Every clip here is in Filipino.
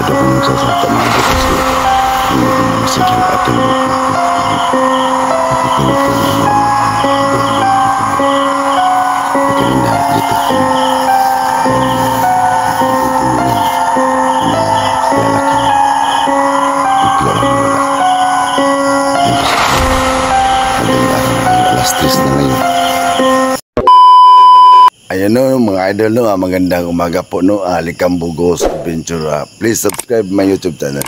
sigurado kung magsasaka mga ito kasi hindi ko message ang ating nakikinig ko ng pagkalinda dito kung tutulungan na lalaki bigla lang wala. Hanggang alas 3 na ngayon. Ayan no mga idol no, magandang umaga po no, Likambog Ghost Adventure. Please subscribe my YouTube channel.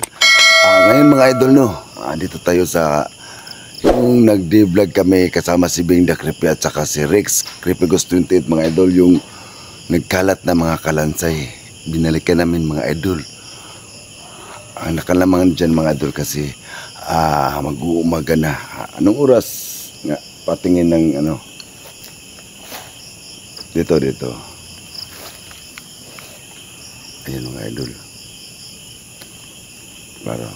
Ngayon mga idol no, dito tayo sa yung nagdi-vlog kami kasama si Bing the Creepy at saka si Rex Creepy Ghost 28 mga idol, yung nagkalat na mga kalansay. Binalikan namin mga idol. Ang nakalamangan dyan mga idol kasi mag-uumaga na. Anong oras nga patingin ng ano? Dito. Ayan mga idol. Para.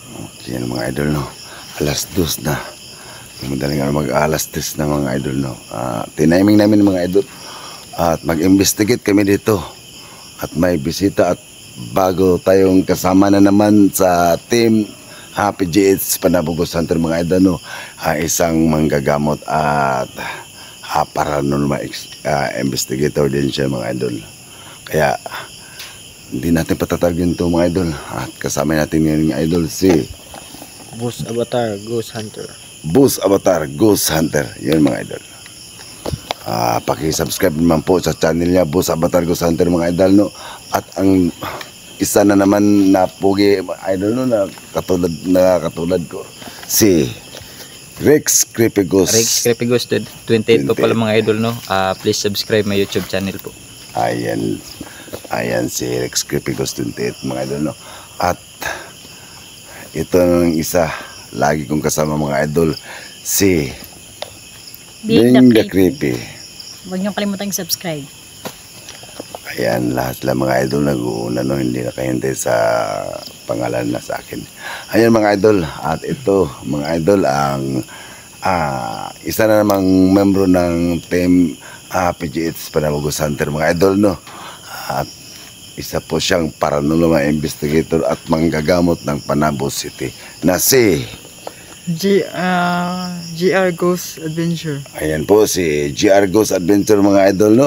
Okay mga idol no. Alas 2 na. Madaling mag-alas 10 na mga idol no. Tiniming namin mga idol. At mag-investigate kami dito. At may bisita at bago tayong kasama na naman sa team Happy GH Panabog Ghost Hunter mga idol no, isang manggagamot at paranormal investigator din siya mga idol. Kaya hindi natin patatagin to mga idol. At kasama natin ngayon mga idol si Boss Avatar Ghost Hunter. Boss Avatar Ghost Hunter. Yun mga idol. Paki-subscribe naman po sa channel niya Boss Avatar Ghost Hunter mga idol no. At ang isa na naman na pugi idol no, na katulad ko si Rex Creepy Ghost. Rex Creepy Ghost 28 po pala mga idol no. Please subscribe my YouTube channel po. Ayan si Rex Creepy Ghost 28 mga idol no. At ito ng isa lagi kong kasama mga idol, si Bing the Creepy. Huwag niyong kalimutang subscribe. Ayan, lahat sila mga idol nag-uuna no, hindi nakahintay sa pangalan na sa akin. Ayan mga idol, at ito mga idol ang isa na namang membro ng team PGH Panabog Ghost Hunter mga idol no. At isa po siyang paranormal investigator at manggagamot ng Panabo City na si GR Ghost Adventure. Ayan po si GR Ghost Adventure mga idol no.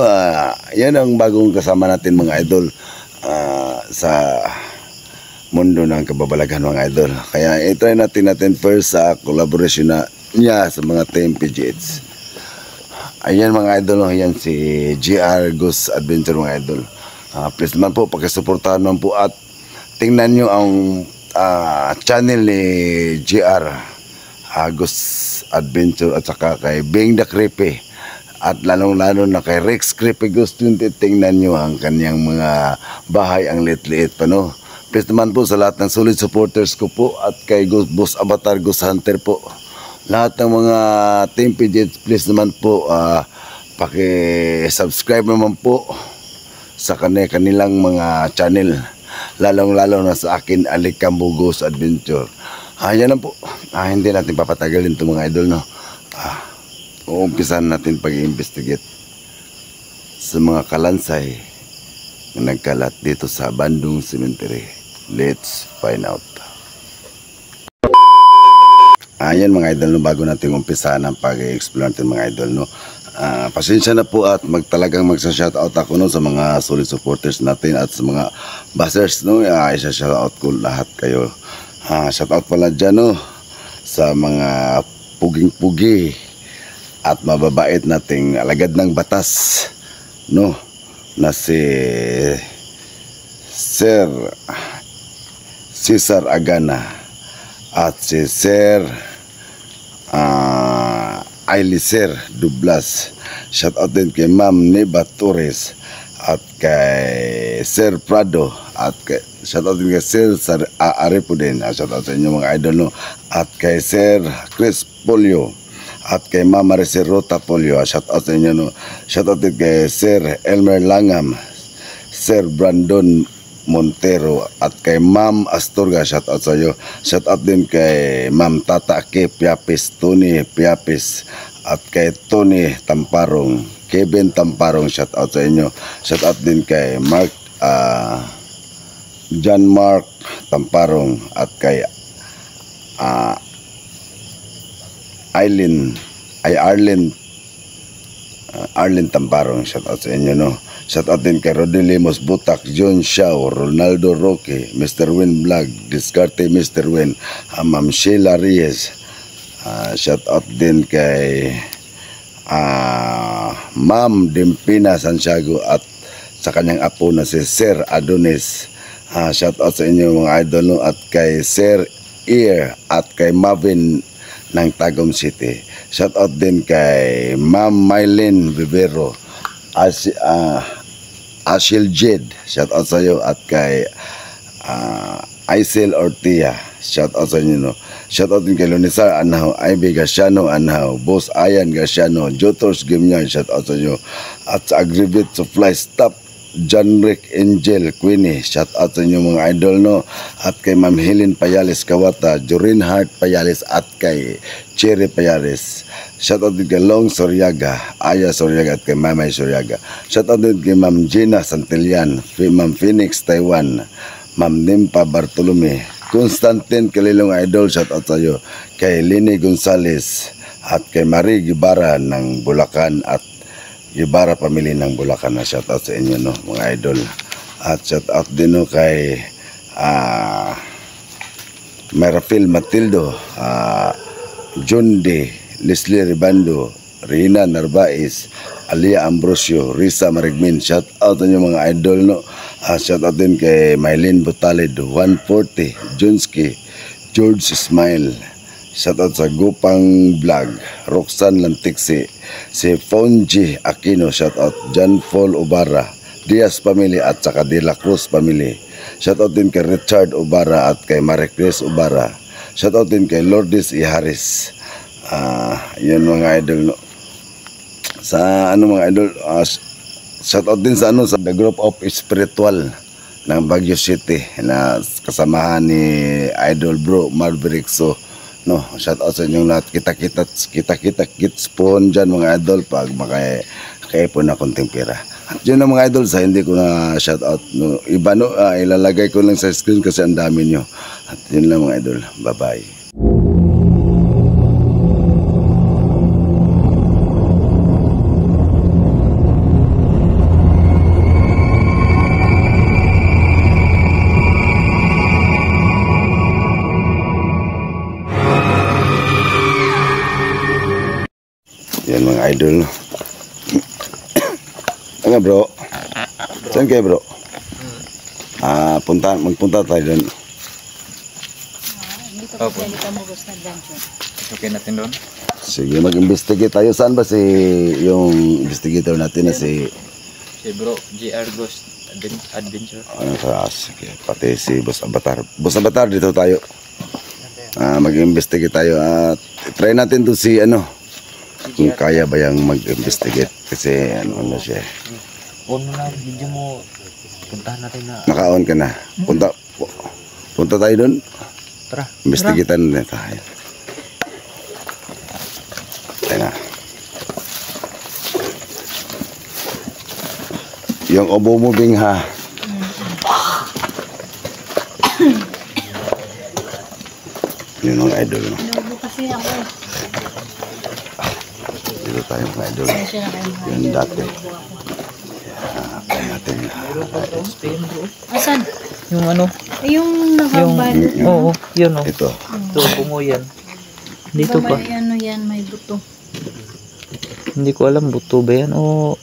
Yan ang bagong kasama natin mga idol sa mundo ng kababalaghan mga idol. Kaya i-try natin first sa collaboration na niya sa mga team PGH. Ayan mga idol no, ayan si GR Ghost Adventure mga idol. Please naman po pakisuportahan naman po at tingnan nyo ang channel ni GR Ghost Adventure at saka kay Bing the Creepy at lalong-lalo na kay Rex Creepy Ghost 28. Tingnan nyo ang kanyang mga bahay, ang liit-liit pa no. Please naman po sa lahat ng solid supporters ko po at kay Boss Avatar Ghost Hunter po, lahat ng mga team PGH, please naman po paki-subscribe naman po sa kanilang mga channel, lalong-lalo na sa akin Likambog Ghost Adventure. Yan lang po. Hindi natin papatagalin ito mga idol no. Uumpisan natin pag-investigate sa mga kalansay na nagkalat dito sa Bandung Cemetery. Let's find out. Ayan mga idol no, bago natin umpisan ang pag-explore natin mga idol no. Pasensya na po at magsa-shoutout ako no sa mga solid supporters natin at sa mga buzzers no. Isa-shoutout ko lahat kayo. Shoutout pala dyan no sa mga puging-pugi at mababait nating alagad ng batas no, na si Sir Cesar Agana at si Sir Ailiser Dublas. Shoutout din kay Ma'am Neba Torres at kay Sir Prado at kay shoutout din kay Sir Arepo din. Shoutout sa inyo mga idol no. At kay Sir Chris Polio at kay Mama Rota Polio. Shoutout sa inyo no. Shoutout din kay Sir Elmer Langam, Sir Brandon Montero at kay Ma'am Astorga. Shoutout sa iyo. Shoutout din kay Ma'am Tata K Piapis, Tony Piapis at kay Tony Tamparong, Kevin Tamparong. Shoutout sa inyo. Shoutout din kay Mark John Mark Tamparong at kay Arlene Tamparong. Shout out sa inyo, no. Shout out din kay Rodelimos Butak, John Shaw, Ronaldo Roque, Mr. Win Vlog, Discarte Mr. Win, Ma'am Sheila Reyes. Shout out din kay Ma'am Dimpina Santiago at sa kanyang apo na si Sir Adonis. Shout out sa inyo mga idol, no, at kay Sir Ear at kay Marvin ng Tagum City. Shout out din kay Ma'am Mylene Vivero, Ashil Jed. Shout out sa iyo at kay Aisel Ortia. Shout out sa inyo, no. Shout out din kay Lonisar Anahaw, Ivy Garciano Anahaw, Boss Ayan Garciano, Jotors Gimyan. Shout out sa inyo at sa Agribit Supply Stop, John Rick Angel Queenie. Shout out sa inyo mga idol, no. At kay Ma'am Helen Payales Kawata, Jorin Hart Payales at kay Cherry Payales. Shout out din kay Long Soriaga, Aya Soriaga at kay Mamay Soriaga. Shout out din kay Ma'am Gina Santillan, Ma'am Phoenix Taiwan, Ma'am Nimpa Bartolome, Constantine Kalilong idol. Shout out sa iyo kay Lini Gonzales at kay Marie Gibara ng Bulacan at Gibara Family ng Bulacan. Na shout out sa inyo, no, mga idol. At shout out din, no, kay Marafil Matildo, John D, Leslie Ribando, Rina Narvaez, Alia Ambrosio, Risa Marigmin. Shout out sa inyo mga idol, no. Shout out din kay Mylene Butalid, 140, Junski, George Smile. Shout out sa Gupang Vlog, Roxanne Lantiksi, si Fonji Aquino. Shout out John Paul Obara, Diaz Family at saka De La Cruz Family. Shout out din kay Richard Obara at kay Maricris Obara. Shout out din kay Lourdes Iharis. Yun mga idol, no. Sa ano mga idol, shout out din sa ano, sa The Group of Spiritual ng Baguio City na kasamahan ni Idol Bro Marverixo, no. Shout out sa inyong lahat. Kita kits po dyan mga idol pag makaipon na konting pera. At yun na mga idol, sa hindi ko na shout out, no, iba, no, ilalagay ko lang sa screen kasi ang dami nyo. At yun lang mga idol, bye bye. Yan mga idol. Ano bro? Saan kayo bro? Magpunta tayo doon. Dito ko sa Litamugos na adventure. Okay natin doon. Sige, mag-investigate tayo. Saan ba yung investigator natin na si Bro, GR Ghost Adventure. ano sa sige, pati si Boss Avatar. Boss Avatar, dito tayo. Mag-investigate tayo at try natin to si ano, kung kaya ba yung mag-investigate kasi ano na siya. On mo na video mo. Puntahan natin na. Naka-on ka na. Punta tayo doon. Tara. Investigatean na tayo. Tayo na. Yung obo mo bingha. Yun ang idol, no? Inuubo kasi ako. Dito tayo mga idol. Pasensya na kayo. Yun dati. Kaya natin. Asan? Yung ano? Yung nakabad. Oo, yun oh. Ito. Ito, bungo yan. Dito pa. May ano yan, may buto. Hindi ko alam, buto ba yan o...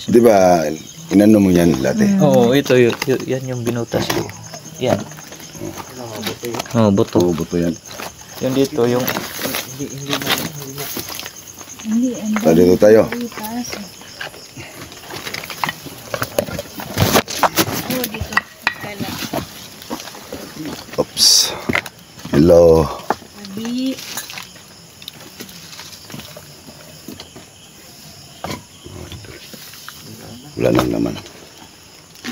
Di ba, inano mo yan dati? Oo, ito, yan yung binutas ko. Yan. Oo, buto. Oo, buto yan. Yung dito, yung... Hindi, Dito tayo. Taas. Oh, dito. Kala. Oops. Hello. Abi. Wala lang naman.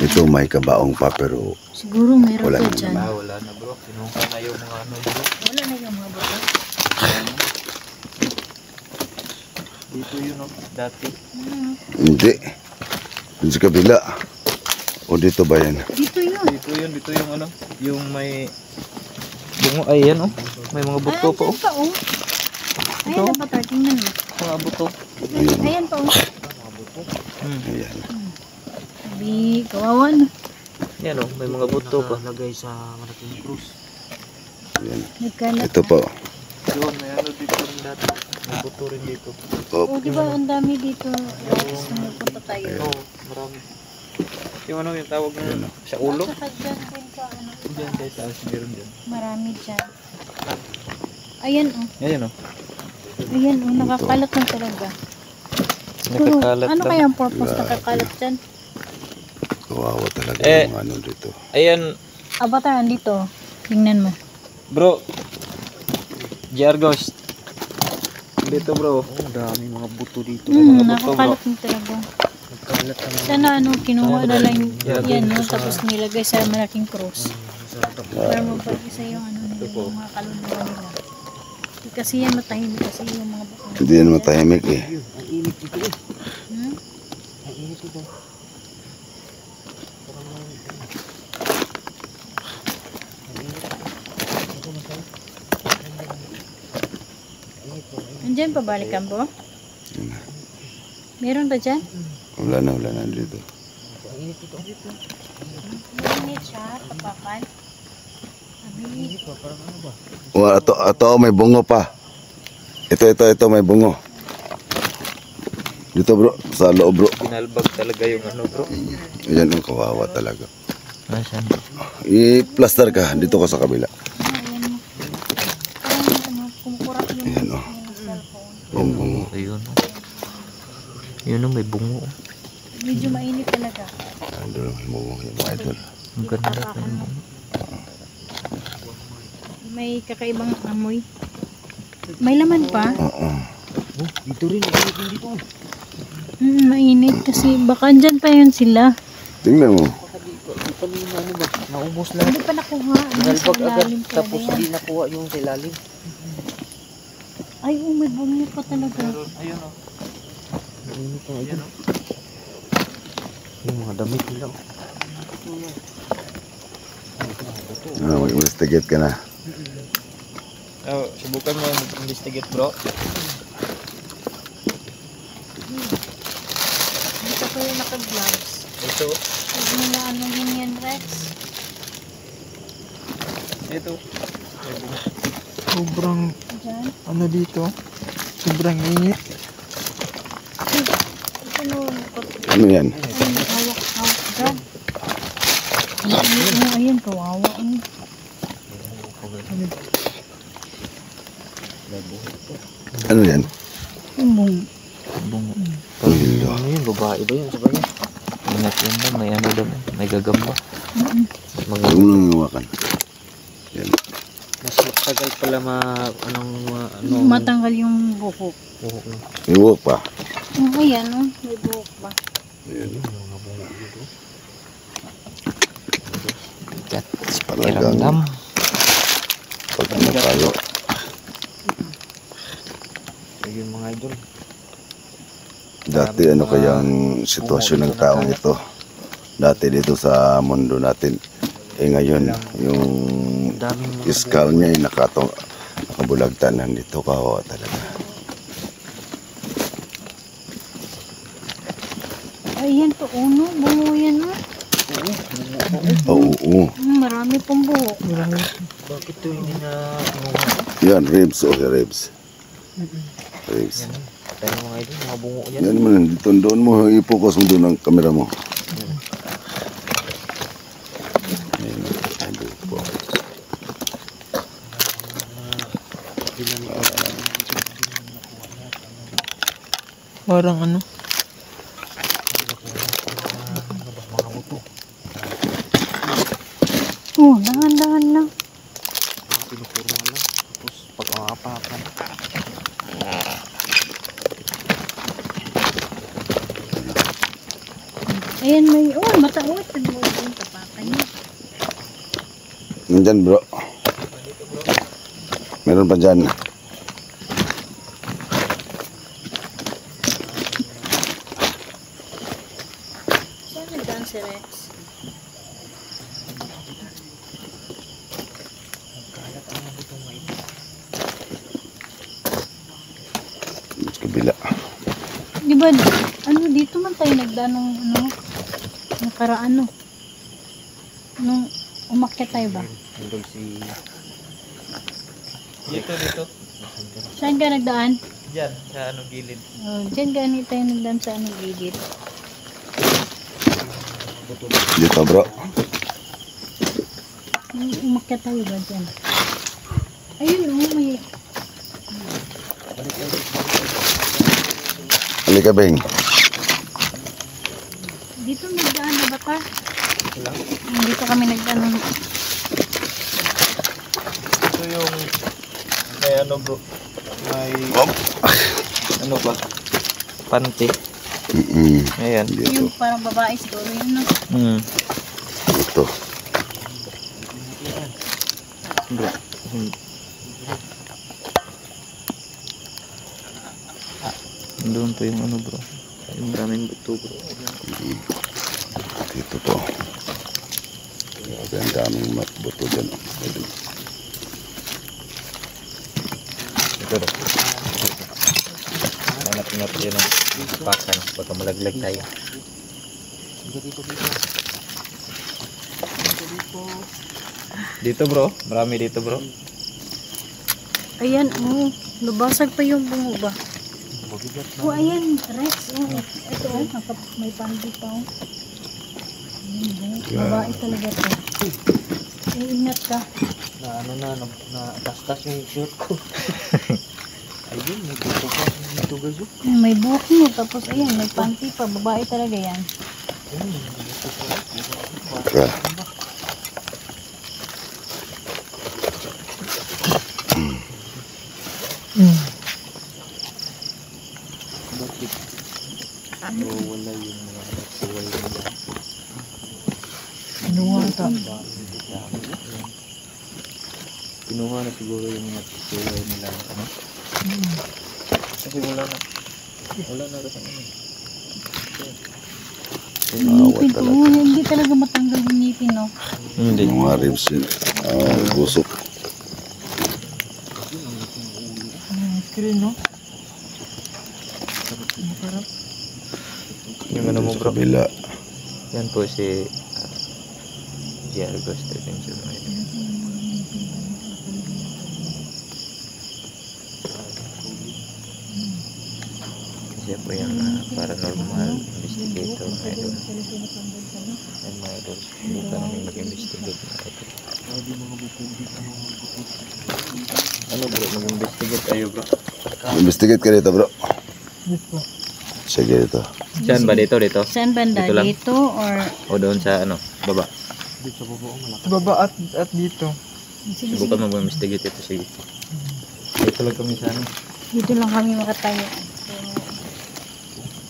Ito may kabaong pa pero Siguro meron wala ka na dyan. naman. wala na bro. Kinuha na yung mga ano bro. Wala na yung mga buto. Dito yun oh, dati. Hindi. Dun sa kabila. O dito ba yan? Dito yun. Dito yung ano, yung may bungo. Ay, yan oh. May mga buto po. Ayan pa oh. Ayan na ba tayo? Tingnan mo. Mga buto. Ayan pa oh. Ayan. Sabi, kawawa na. Yan oh, may mga buto pa. Lagay sa malaking krus. Ayan. Nagkalat Ito na. po. Yun, may ano dito rin dati. May buto rin dito. Oh, di ba ang dami dito? Tapos numupunta tayo. Oo, marami. Yung ano yung tawag na sa ulo. Saka dyan din sa ano. Diyan guys, taas meron dyan. Marami dyan. Ayan oh. Ayan oh. Ayan oh. Nakakalat na talaga. Pero, Nakakalat ano lang. kaya ang purpose nakakalat dyan? Kawawa talaga Eh. yung ano dito. Ayan, Avatar, andito. Tingnan mo. bro. GR Ghost. Dito bro. Oh, dami mga buto dito. Nakakalat na talaga. Nagkalat na Sana ano, kinuha na lang yan no, tapos nilagay sa malaking cross. Para mapag-isa yung ano nila, yung mga kaluluwa nila. Kasi yan matahimik kasi yung mga buko. Hindi yan matahimik eh. Ang init dito eh. Hmm? Ang init dito. Andyan pa balikan po? Meron ba dyan? Wala na dito. Ang init dito. Mainit siya, tapakan. Sabi, Parang ano ba? O, ito may bungo pa. Ito may bungo. Dito bro, sa loob bro. Pinalbag talaga yung ano bro. Ayan ang kawawa talaga. Nasaan? I-plaster ka, dito ka sa kabila. ayan mo. Parang ano, kumukurap yung Ayan o, cellphone. yung bungo. Ayun oh. Yun oh, may bungo. Medyo mainit talaga. Ando lang yung bungo yung mga idol. Ang ganda pa yung bungo. May kakaibang amoy. May laman pa? Oo. Oh, dito rin. Ang init din dito. Mainit kasi baka andyan pa yun sila. Tingnan mo. Baka di pa rin ano ba? Naubos lang. Hindi pa nakuha. Ano sa Nalbag agad. ilalim pa Tapos yan. hindi nakuha yung sa ilalim. Ay, oh, may bungo pa talaga. Ayun oh. Ang init na ito. Yung mga damit nila. Mag-investigate ka na. Oh, subukan mo investigate bro. Dito ko yung naka-gloves. Ito. Huwag mo na ano yun yan, Rex. Ito. Sobrang Diyan. ano dito. Sobrang init. Ito no, Ano yan? hawak dyan. Ayun, kawawa. Ano yan? Yung bungo. Bungo. Hildo. Ano yun? Babae ba yun? Sabay yan? Ingat yan ba? May ano daw. May gagamba. Mga Huwag mo nang hawakan. Yan. Mas tagal pala ano. Matanggal yung buhok. Oo. Iwok pa. Oh, ayan, oh. May buhok pa. Ayan. kat. Talagang Iramdam. pag ano tayo. Ayun mga idol. Dati ano kayang sitwasyon ng taong ito? Dati dito sa mundo natin. Eh ngayon, yung Daming mga iskal niya ay nakabulagtan. Nandito kawawa talaga. Ayan to, uno. Bungo yan, oh. Oo. Marami pong buhok. Bakit to hindi na Yan, ribs. Okay, ribs. Ribs. tayo mga idol, mga bungo yan. Yan mo lang. Dito, doon mo. I-focus mo doon ang camera mo. Ayan. Andun po. Parang ano. Oh, dahan-dahan lang. Pinupurma lang. Tapos pag apakan. Ayan, may, oh, mataot. Ano mo yung tapakan niya? Nandyan bro. Meron pa dyan. Saan nagdaan si Rex? Sa kabila. Di ba, ano, dito man tayo nagdaan ng, ano, nakaraan, no? Nung umakyat tayo ba? Nandun si... Dito. Saan ka nagdaan? Diyan, sa ano gilid. Oh, dyan ganit tayo nagdaan sa ano gilid. Dito bro. Nung umakyat tayo ba dyan? Ayun, oh, may... Halika Beng. Dito nagdaan na ba ta? Dito kami nagdaan ng... Ito yung may ano bro. May ano ba? Panty. Ayan. Dito. Yung parang babae siguro yun, no? Dito. Bro. Doon po yung ano bro. Yung maraming buto bro. Dito to. Grabe ang daming buto dyan. Ito bro. Hanapin natin yun ang pakan. Baka malaglag tayo. Dito bro. Marami dito bro. Ayan, oh. Nabasag pa yung bungo ba? Oh, ayan, Rex. Oh, ito, oh. May pandi pa, oh. Ayan, oh. Babae talaga to. Ingat ka. Na tastas yung shirt ko. Ayun, may dito pa. Dito guys. May buhok mo, tapos ayan, may panty pa. Babae talaga yan. Okay. Bakit? Wala yung mga nagsuway nila. Ano nga ta? Kinuha na siguro yung mga nagsuway nila. Ano? Kasi wala na. Wala na kasi ano. Ngipin to. Oh, hindi talaga matanggal yung ngipin, no? Hindi. Yung mga ribs yun. Busok. Screen, no? Yung ano mo Sa bro. kabila. Yan po si JR Ghost Adventure. Siya po yung paranormal investigator na idol. Ay mga idol, hindi pa namin mag-investigate na idol. Ano bro, mag-investigate tayo bro? Investigate ka dito bro. Dito. Sige dito. Saan ba dito? Dito? Saan banda? Dito lang? Dito or... O doon sa ano, baba? Sa baba at dito. Sige, sige. Subukan mag-investigate ito, sige. Dito lang kami sa ano. Dito lang kami makatayo.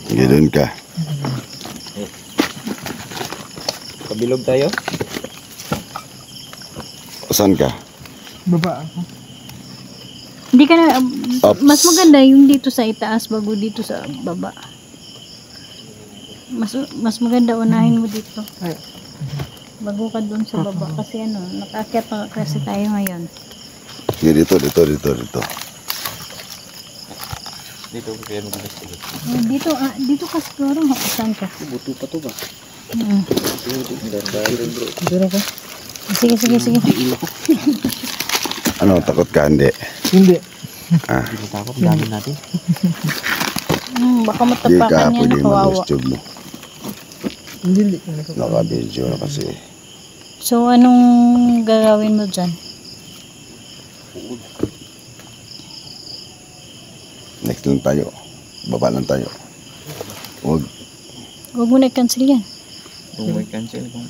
Sige doon ka. Kabilog tayo? Saan ka? Baba ako. Hindi ka na... Ups. mas maganda yung dito sa itaas bago dito sa baba. Mas maganda unahin mo dito. Ay. Bago ka dun sa baba. Kasi ano, nakaakyat na kasi tayo ngayon. Sige dito. Dito ko kaya mag-investigate. Dito ka siguro. Saan ka? Buto pa to ba? Hmm. Dahil bro. Dito ako. Sige. Ano, takot ka? Hindi. Hindi. Hindi takot, dami natin. Baka Hindi matapakan ka niya pwede na kawawa. mag-tube mo. Hindi. Naka-video na kasi. So, anong gagawin mo dyan? Next lang tayo. Baba lang tayo. Huwag. Huwag mo na i-cancel yan. Kung may cancel kung...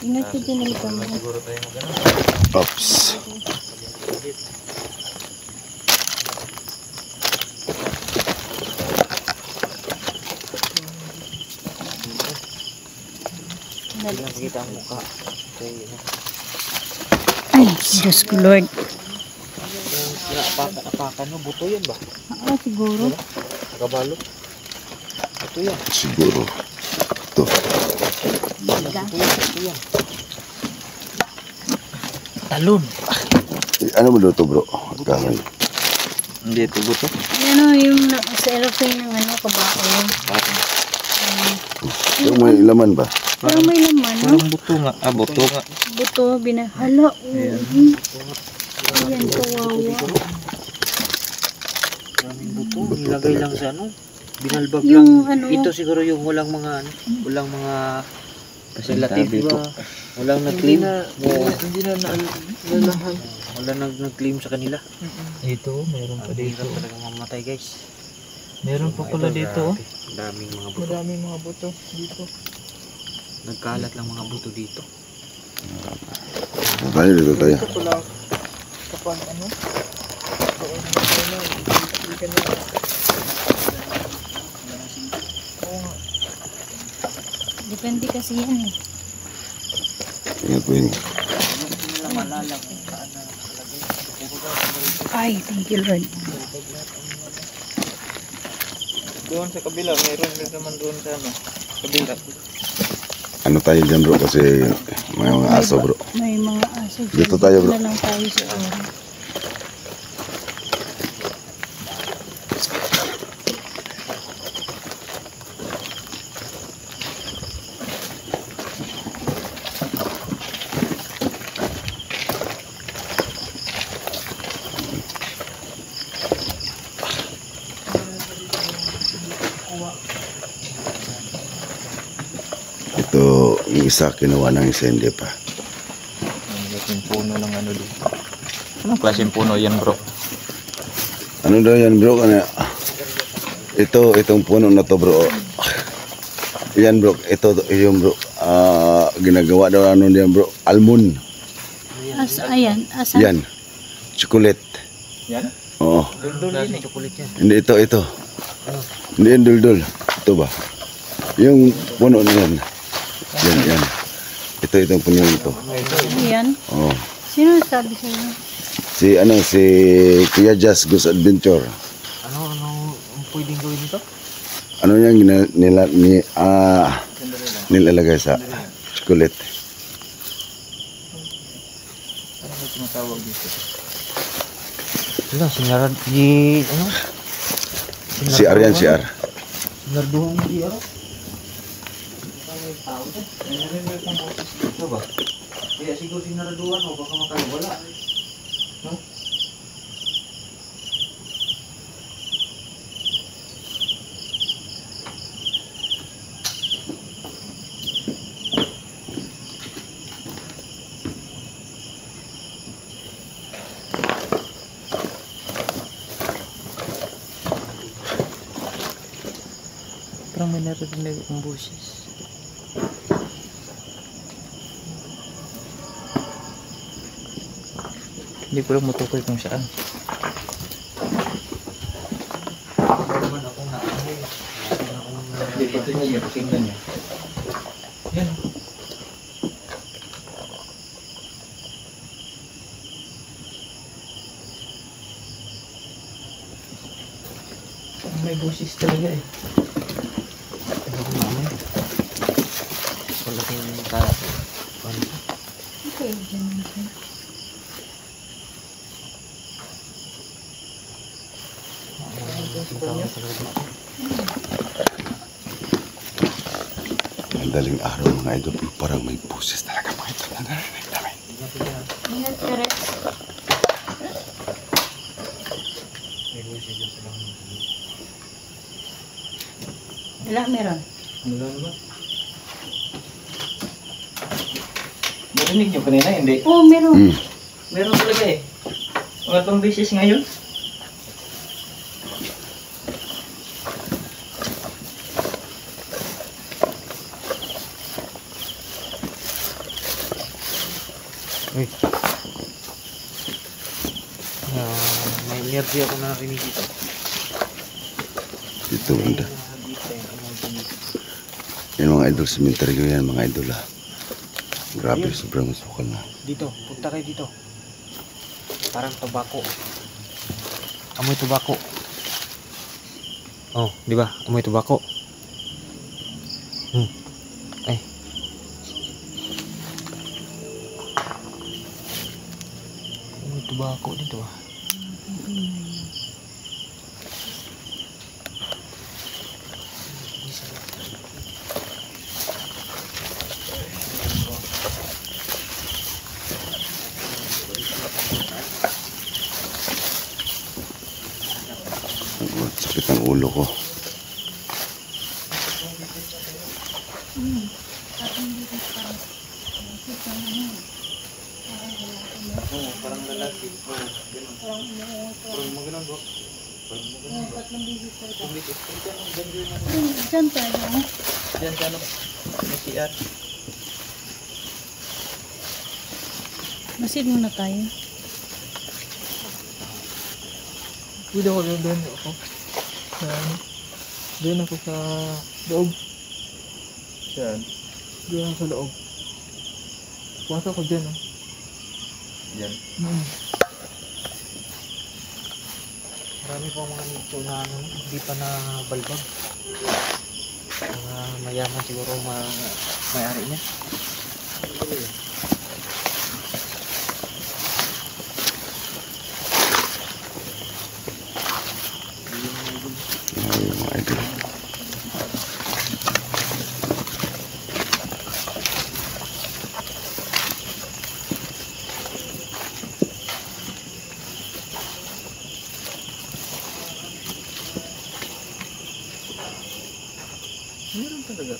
Ingat ka dyan, nalika mo. Siguro tayo mag-ano. Oops. Hindi lang kita ang mukha. Kaya Ay, Diyos ko Lord. Yung pinaapakan mo, buto yan ba? Oo, siguro. Kabalo. Ito yan. Siguro. Ito. Ito yan. Talon. Ano mo luto bro? Kahoy. Hindi ito buto. Ano yung sa aeroplane ng ano, kabaon. Yung may laman ba? Pero may laman, no? Parang buto nga. Ah, buto nga. Buto, binahala. Ayan, kawawa. Maraming buto. Nilagay lang sa ano. Binalbag Yung lang. ano, Ito siguro yung walang mga ano. Walang mga facility Tabi ba? po. Walang nag-claim. Hindi na nalalahan. Walang nag-claim sa kanila. Ito, meron pa Ang dito. hirap talaga mamatay guys. Meron pa pala dito. Oh. Daming mga buto. Madaming mga buto dito. Nagkalat lang mga buto dito. Tayo dito tayo. Ito pala kapag ano? Hindi ka na. Oo nga. depende kasi yan eh. Ingat po yun. Ay, thank you Lord. Doon sa kabila, mayroon din naman doon sa ano. Kabila. Ano tayo dyan bro kasi may mga aso bro. May mga aso dyan. Dito tayo, bro. Dito na lang tayo sa oras. Ito yung isa kinuha ng isa hindi pa. Ang klaseng puno ng ano dito. Anong klaseng puno yan bro? Ano daw yan bro? Itong puno na to bro. Yan bro, ito yung bro. Ginagawa daw ano diyan bro. Almond. Ayan, asa? Yan. Chocolate. Yan? Oo. Duldul yun eh. Chocolate yan. Hindi ito. Hindi yan duldul. Ito ba? Yung puno na yan. Yan. Itong puno nito. Ayan. Oo. Sino sabi sa'yo? Si Kuya Jazz Goose Adventure. Ano ang pwedeng gawin nito? Ano yan nilalagay sa chocolate. Ano ba tinatawag dito? Wala, sinarad ano? Si Aryan, si Ar. Sinarduhan mo di ano? Ito ba? Kaya siguro sinaraduhan o baka makawala. No? Parang may narinig akong boses. Hindi ko lang matukoy kung saan. Naman akong naamoy. Hindi ko ito niya, pakinggan niya. Yan. May busis talaga eh. Malaking ano? Okay, dyan. Madaling araw mga idol. Parang may buses talaga mga idol. Narinig namin. Ayan, Teres. Wala, meron. Wala naman. Narinig niyo kanina, hindi? Oo, meron. Meron talaga eh. Mga itong beses ngayon. Uy. May energy ako narinig dito. Dito banda. Yan mga idol, cemetery yan mga idol ah. Grabe, sobrang sukal na. Dito, punta kayo dito. Parang tobacco. Amoy tobacco. Oh, di ba? Amoy tobacco. Ay. Amoy tobacco dito ah. Oh, sakit ang ulo ko. Parang lalaki. Parang maganon bro. Diyan tayo. Diyan sa ano? May CR. Masid muna tayo. Doon ako, doon ako. Doon ako sa loob. Saan? Doon ako sa loob. Pasok ko dyan, oh. Dyan? Marami pang mga nito na ano, hindi pa na balbag. Mga mayaman siguro may-ari niya. Ay, mga idol. Meron talaga.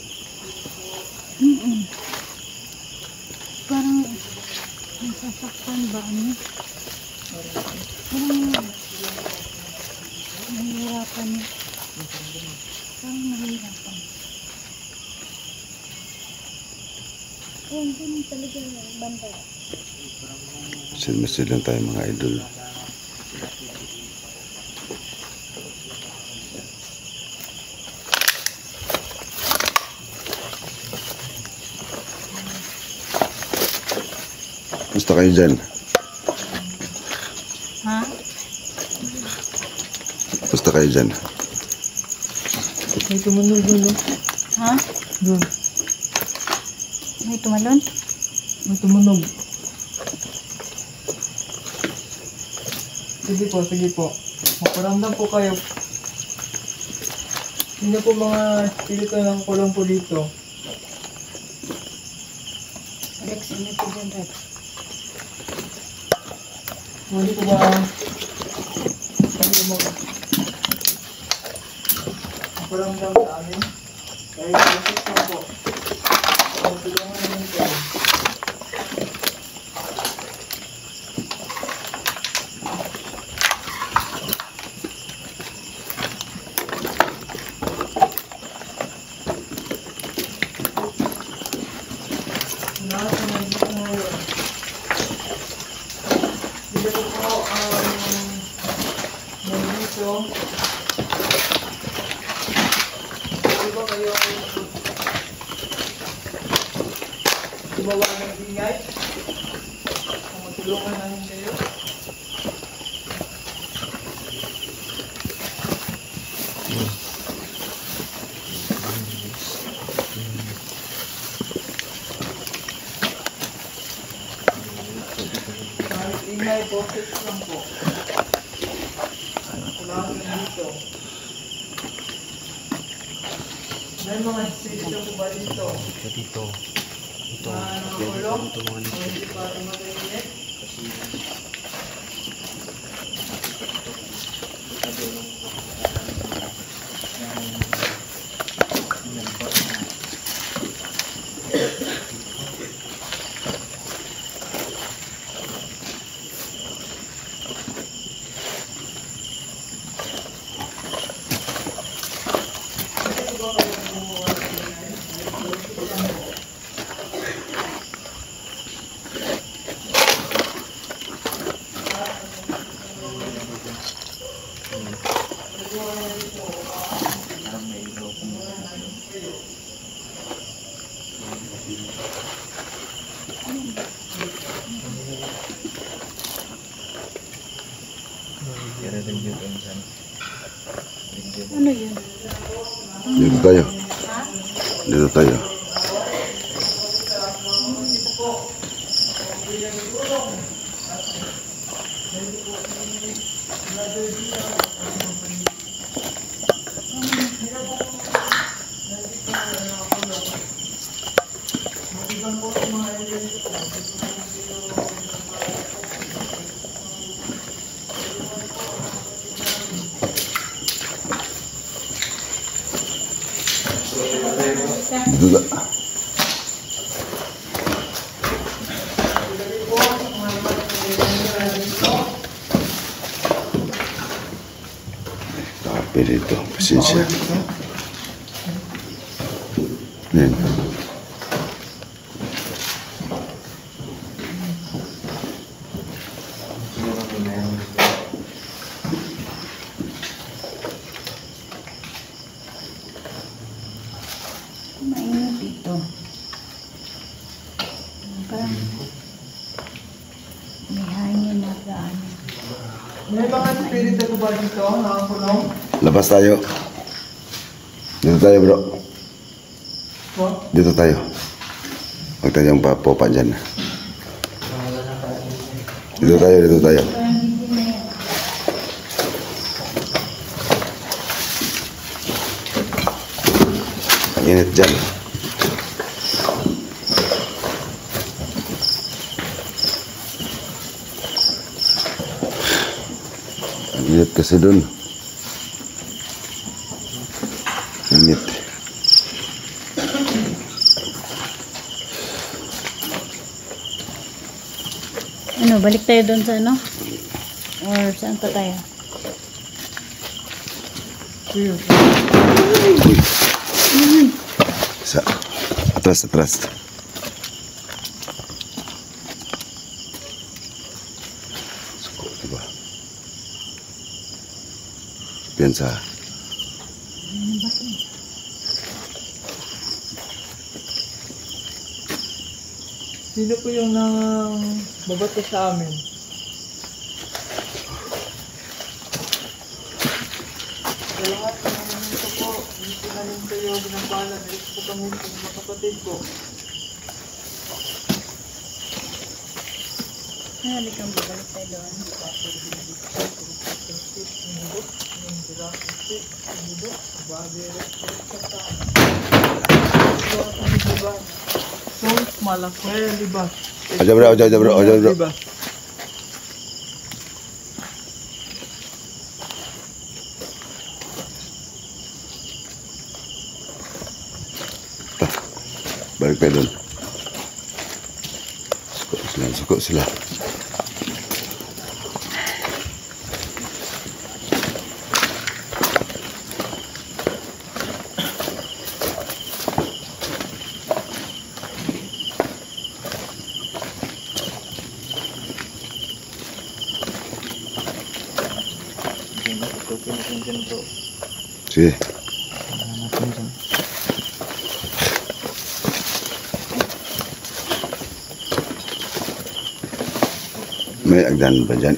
Parang nasasaktan ba ano? Parang nahihirapan. Parang nahihirapan. Oh, hindi talaga banda. Masid lang tayo mga idol. Gusto kayo dyan? Ha? Gusto kayo dyan? May tumunog doon, no? Ha? Doon. May tumalon? May tumunog. Sige po, sige po. Maparamdam po kayo. Hindi po mga espiritu ng kulong po dito. Rex, ano po dyan, Rex? Hindi po ba... Hindi mo... Maparamdam sa amin. Kaya ilusot na po. Tulungan namin kayo. Dito po nandito. Di ba wala nang ingay? Matulungan namin kayo. Kahit ingay po, fix lang po. Wala kang dito. May mga espiritu po ba dito? Ito dito. Ito. Nakakulong? Ito mga O nito. hindi pa tumatayin? i-review ko yung sana. Ano yun? Dito tayo. Dito tayo. Dito ta. Kape dito. Pasensya. Yan. Mainit dito. Parang may hangin na gaano. May mga spirit ako ba dito? Nakakulong? Labas tayo. Dito tayo, bro. What? Dito tayo. Huwag tayong papopa dyan. Dito tayo, dito tayo. Parang hindi na yan. Ang init dyan. Ang init kasi dun. Init. Ano, balik tayo doon sa ano? Or saan pa tayo? Sa atras, atras. Suko, diba? Piensa. Sino po yung nang babato sa amin? Sa lahat ng ito po, hindi ko na rin kayo binabalan. Ito po kami sa mga kapatid ko. Hali kang babalik tayo doon. So, malaki, di ba? Ojo bro, ojo bro, ojo bro. Di ba? Balik tayo dun. Suko sila, suko sila. Tutupin natin dyan bro. Sige. Natin dyan. May agdan ba dyan?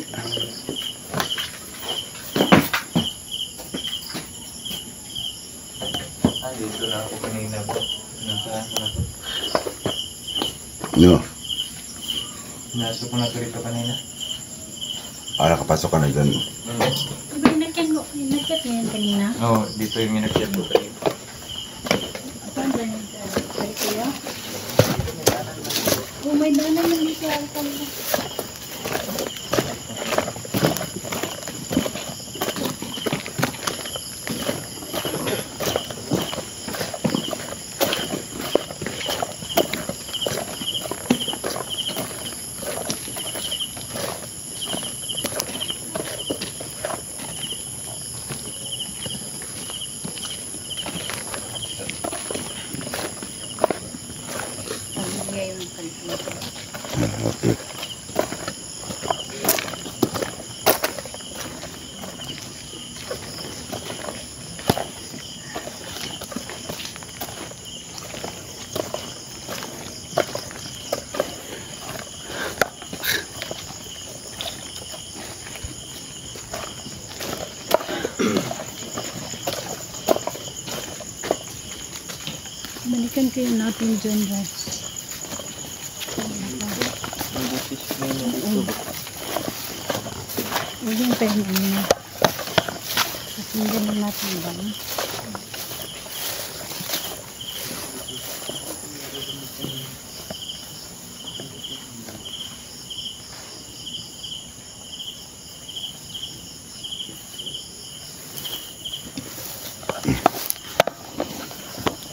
Dito na ako kanina bro. Nasaan ko na to? No. Nasaan ko na to rito kanina. Nakapasok ka na dyan. Diba inakyat mo yan kanina? Oo, dito yung minakyat ko kanina. Saan ba yung balik kayo? Oh, may daanan na dito. Alkan mo. Pag-ibigay yung kanina. Okay. Balikan kayo natin dyan, Rex. Ang busis na yun dito. Huwag yung pen, ano. Pasundan na natin ba?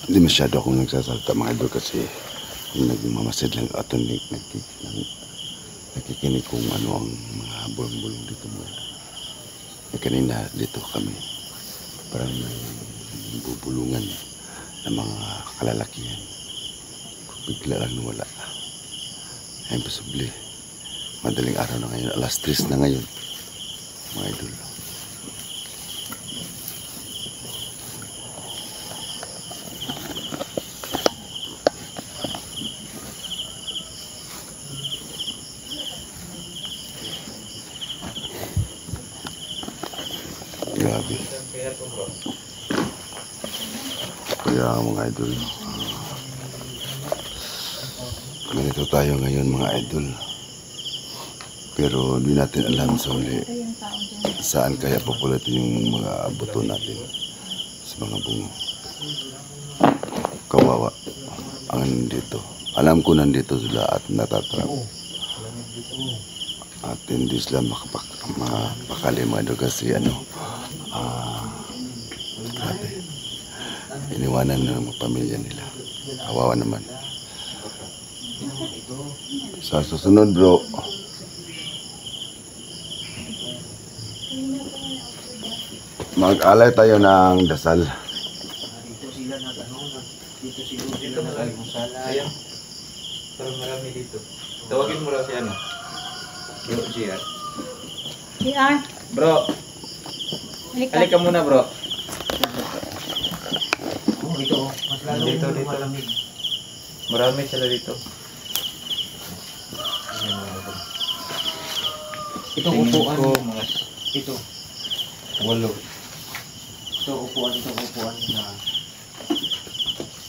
Hindi masyado akong nagsasalta mga idol kasi nagmamasid lang at nakikinig kung ano ang mga bulong-bulong dito mo. Kanina dito kami parang may bubulungan ng mga kalalakihan. Bigla lang nawala. Ay imposible. Madaling araw na ngayon, alas 3 na ngayon mga idol. Grabe. Kaya mga idol, ganito tayo ngayon mga idol. Pero hindi natin alam sa uli saan kaya pupulutin yung mga buto natin sa mga bungo. Kawawa ang nandito. Alam ko nandito sila at natatrap. At hindi sila mapakali mga idol kasi grabe. Iniwanan ng mga pamilya nila. Kawawa naman. Sa susunod bro, mag-alay tayo ng dasal. Dito sila dito sila nag-almusal. Sayang. Pero marami dito. Tawagin mo raw si ano? Bro, GR. PR, Bro, halika. halika muna bro. Dito, mas lalo Dito, dito. malamig. Marami sila dito. Itong upuan, Ko, mga ito. 8. Itong upuan na.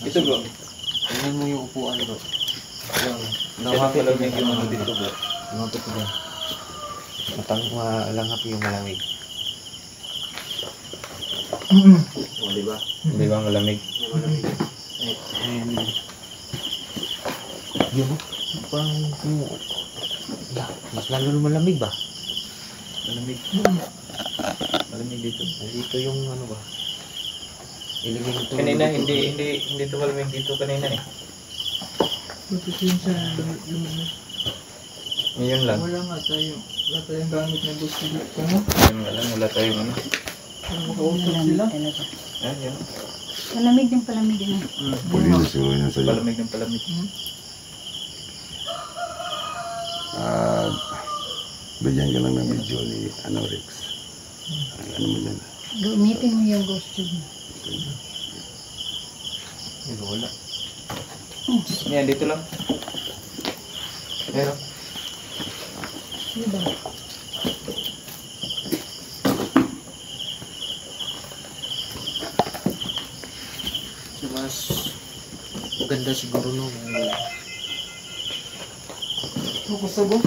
Ito bro. Tingnan mo yung upuan bro. Yung Nawapit lang yung ano dito bro. Lumapit ko ba? Malanghap yung malamig. O, diba? Di ba malamig? Yun, parang mas lalo malamig ba? Malamig. Malamig dito. Dito yung ano ba? Elemento. Kanina hindi to malamig dito kanina eh. Ngayon lang. Wala nga tayo. Wala tayong gamit na gusto dito. No? Ngayon nga lang wala tayong ano. Makausap Malamig sila. talaga. Yan. Palamig din, palamig din. Pwede na siguro yun sa'yo. Palamig ng palamig. Bigyan ka lang ng video ni Rex. Ano mo dyan? Gamitin mo yung ghost tube. Wala. Yan, dito lang. Pero, Diba? So, mas maganda siguro no. Sago-sago.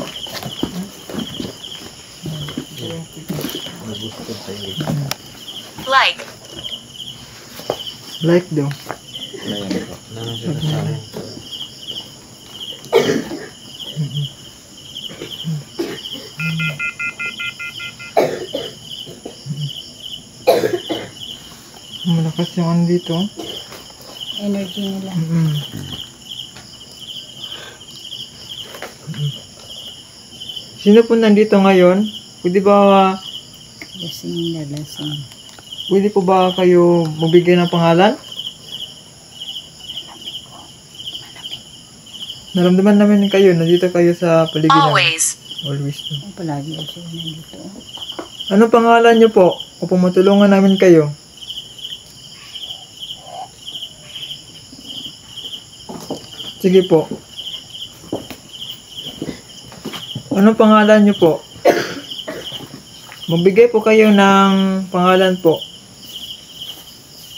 Gusto tayo dito. Like. Like daw. yan bro. Ano siya nasabi? Malakas yung ano dito. Energy nila. Sino po nandito ngayon? Pwede ba Lasing na lasing. pwede po ba kayo magbigay ng pangalan? Naramdaman namin kayo, nandito kayo sa paligid namin. Always. Always. Ang palagi ako siya nandito. Ano pangalan niyo po? Upang matulungan namin kayo. Sige po. Anong pangalan niyo po? Magbigay po kayo ng pangalan po.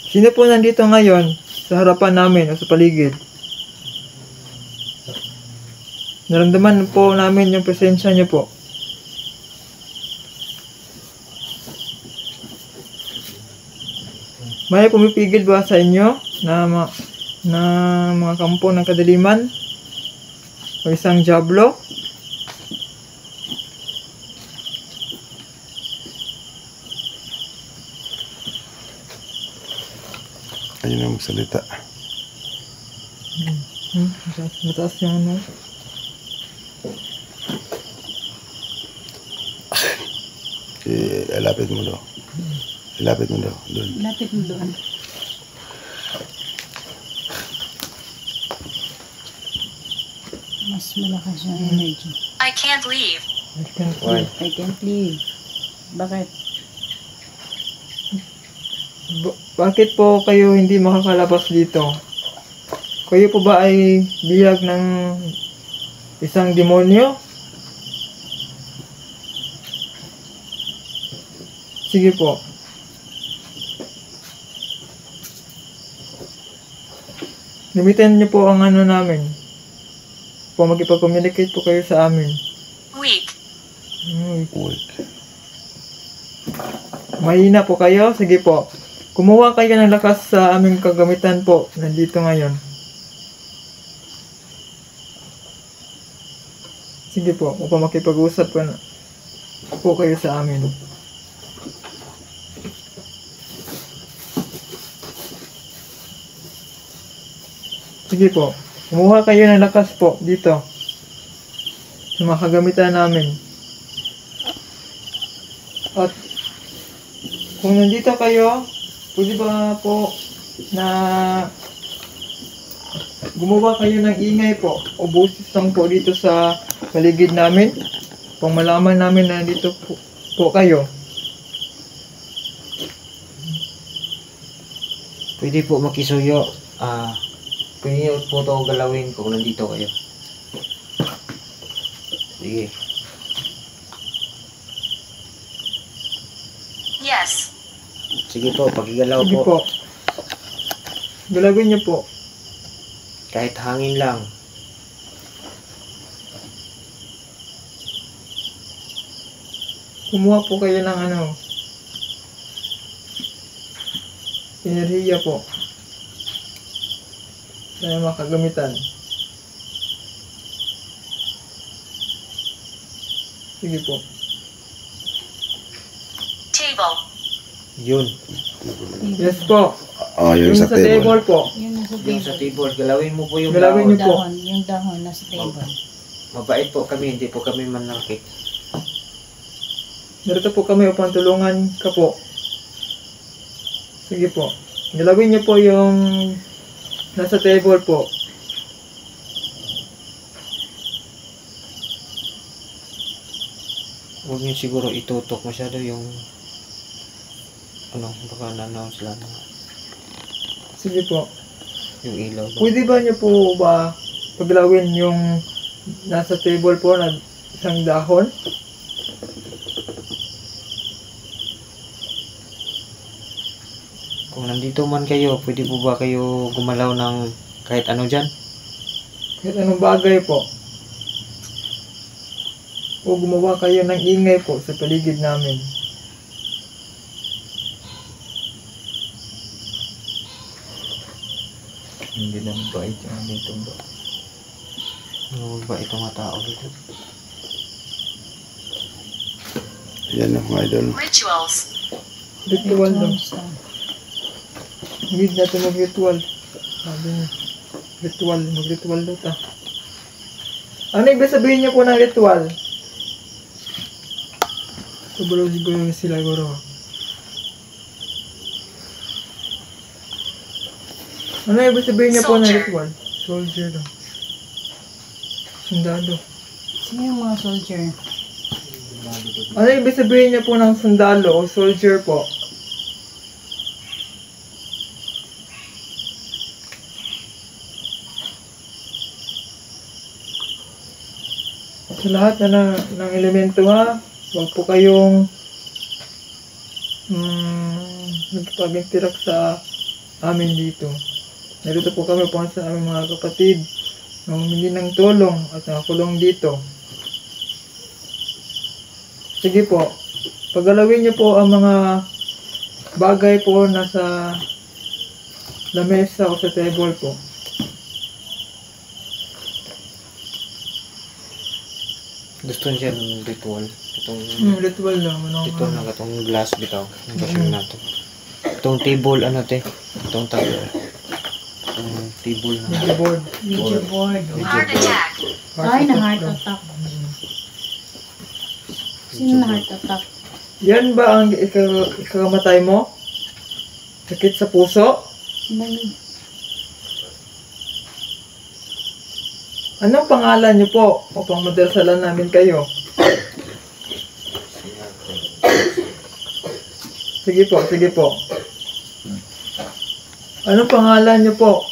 Sino po nandito ngayon? sa harapan namin o sa paligid. Naramdaman po namin yung presensya niyo po. May pumipigil ba sa inyo na mga kampo ng kadiliman o isang diablo? Ayun na magsalita. Mataas yung ano. Ilapit mo daw. Ilapit mo daw. Doon. Lapit mo doon. Mas malakas yung energy. I can't leave. Why? I can't leave. Bakit? Bakit po kayo hindi makakalabas dito? Kayo po ba ay biyag ng isang demonyo? Sige po. Gamitin niyo po ang ano namin. Po magipag-communicate po kayo sa amin. Weak. Weak. Mahina po kayo? Sige po. Kumuha kayo ng lakas sa aming kagamitan po. Nandito ngayon. Sige po. Upang makipag-usap po kayo sa amin. Sige po. Kumuha kayo ng lakas po dito. Sa mga kagamitan namin. At kung nandito kayo, pwede ba po na gumawa kayo ng ingay po o boses lang po dito sa paligid namin kung malaman namin na nandito po kayo. Pwede po makisuyo. Pwede po ito galawin kung nandito kayo. Sige. Yes. Sige po, pagigalaw Sige po. po. Galawin niyo po. Kahit hangin lang. Kumuha po kayo ng ano. Enerhiya po. Sa mga kagamitan. Sige po. Table. Yun. Yes po. Oh, yung sa table. po. Yun nasa Yung sa table. table, galawin mo po yung Galawin dahon. niyo po. Yung dahon nasa table. Mabait po kami, hindi po kami manakit. Narito po kami upang tulungan ka po. Sige po. Galawin niyo po yung nasa table po. Huwag niyo siguro itutok masyado yung baka na-announce lang Sige po. yung ilaw. Pwede ba niyo po ba paglawin yung nasa table po na isang dahon? Kung nandito man kayo, pwede po ba kayo gumalaw ng kahit ano dyan? Kahit anong bagay po. O gumawa kayo ng ingay po sa paligid namin. Hindi na mabait yung dito ba? Huwag ba itong mga tao dito? Yan na mga idol. Rituals. Ritual daw. Hindi natin mag-ritual. Sabi niya. Ritual. Mag-ritual daw ta. Ano ibig sabihin niyo po ng ritual? Sobrang siguro sila guro. Ano ibig sabihin niyo po ng Soldier. ritual? Soldier daw. Sundalo. Sino yung mga soldier? Ano ibig sabihin niyo po ng sundalo o soldier po? Sa lahat ng elemento ha, huwag po kayong nagpapag-interact sa amin dito. Narito po kami para sa aming mga kapatid na humingi ng tulong at nakakulong dito. Sige po, pagalawin niyo po ang mga bagay po nasa lamesa o sa table po. Gusto niya ng ritual. Itong Ritual lang. ritual na katong glass bitaw. Yung version nato. Itong table ano te. Itong table. Itong table na. Medyo board. Video board. Heart attack. Ay, na heart attack. Sino na heart attack? Yan ba ang ikakamatay mo? Sakit sa puso? May Anong pangalan niyo po? Upang madalsalan namin kayo. Sige po, sige po. Anong pangalan niyo po?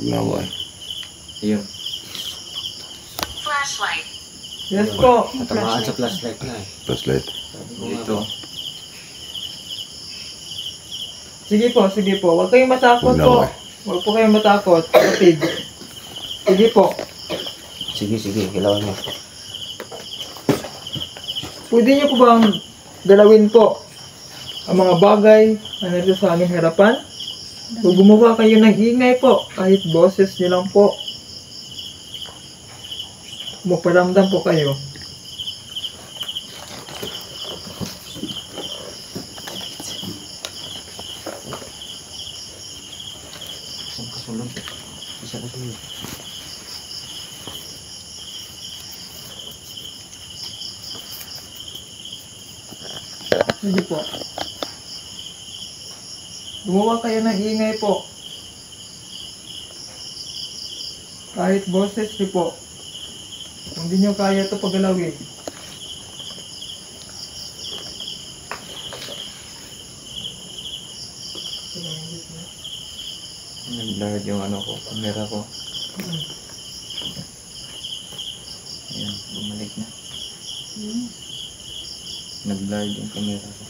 Nawal. Ayun. Flashlight. Yes po. Natamaan sa flashlight na eh. Flashlight. Dito. Sige po, sige po. Huwag kayong matakot po. Huwag po kayong matakot, kapatid. Sige po. Sige, sige. Kailangan mo. Pwede niyo po bang galawin po ang mga bagay na narito sa aming harapan? O gumawa kayo ng ingay po, kahit boses niyo lang po. Maparamdam po kayo. Isang kasulog. Isang kasulog. Sige po. Gumawa kayo ng ingay po. Kahit boses niyo po. Kung di nyo kaya ito pagalawin. Nag-blurred yung ano ko, camera ko. Ayan, bumalik na. Nag-blurred yung camera ko.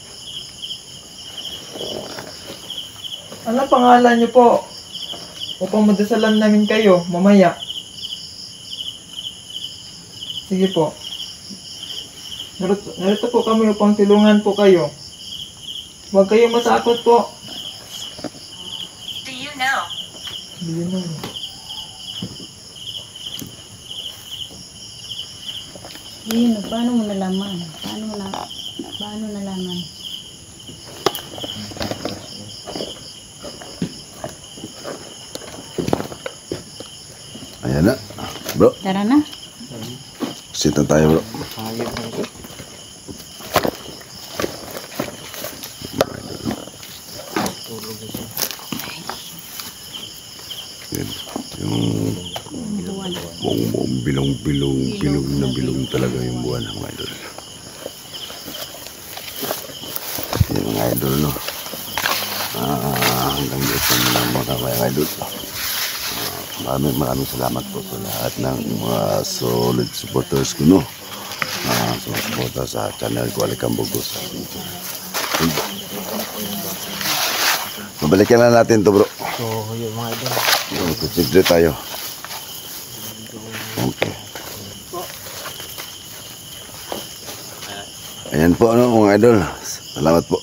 Ano pangalan niyo po? Upang madasalan namin kayo mamaya. Sige po. Narito po kami upang tulungan po kayo. Huwag kayong matakot po. Do you know? Hindi na. Yun, paano mo nalaman? Paano nalaman? Ayan na. Bro, Tara na. sit na tayo bro. Ayaw na ito. Tulog na siya. Yan. Yung buong bilong na bilong talaga yung buwan ng mga idol. Yan mga idol, no? Hanggang dito na lang mga idol. Maraming salamat po sa lahat ng mga solid supporters ko, no? Sumusuporta sa channel ko, Alikang Bugos. Mabalikan na natin to, bro. So, yun mga idol. Kusidre tayo. Okay. Ayan po, no, mga idol. Salamat po.